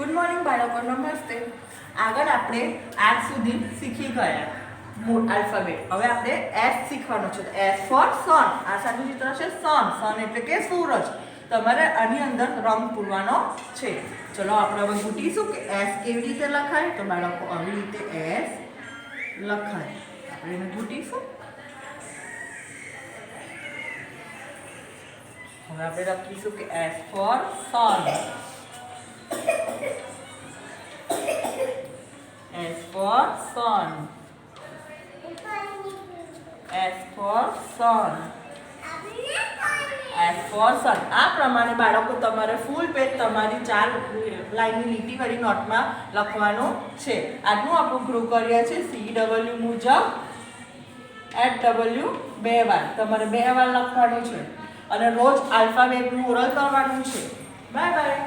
Good morning બાળકો, નમસ્તે. આગળ આપણે આજ સુધી શીખી ગયા આલ્ફાબેટ. હવે આપણે એસ શીખવાનો છે. એસ ફોર સન. આ સાચું ચિત્ર છે સન. સન એટલે કે સૂરજ. તમારે આની અંદર રંગ પૂરવાનો છે. ચલો આપણે હવે ગૂંટીશું કે એસ કેવી રીતે લખાય. તો બાળકો આવી રીતે એસ લખાય. આપણે એને ગૂંટીશું. હવે આપણે લખીશું કે S for sun. S for sun. S for sun. S for sun. આ પ્રમાણે બાળકો તમારે ફૂલ પેજ તમારી 4 લાઈનની લીટી વાળી નોટમાં લખવાનું છે. આજનું આપણું ગૃહ કાર્ય છે CW મુજબ HW 2 વાર. તમારે 2 વાર લખવાનું છે અને રોજ આલ્ફાબેટનું ઓરલ કરવાનું છે. Bye bye.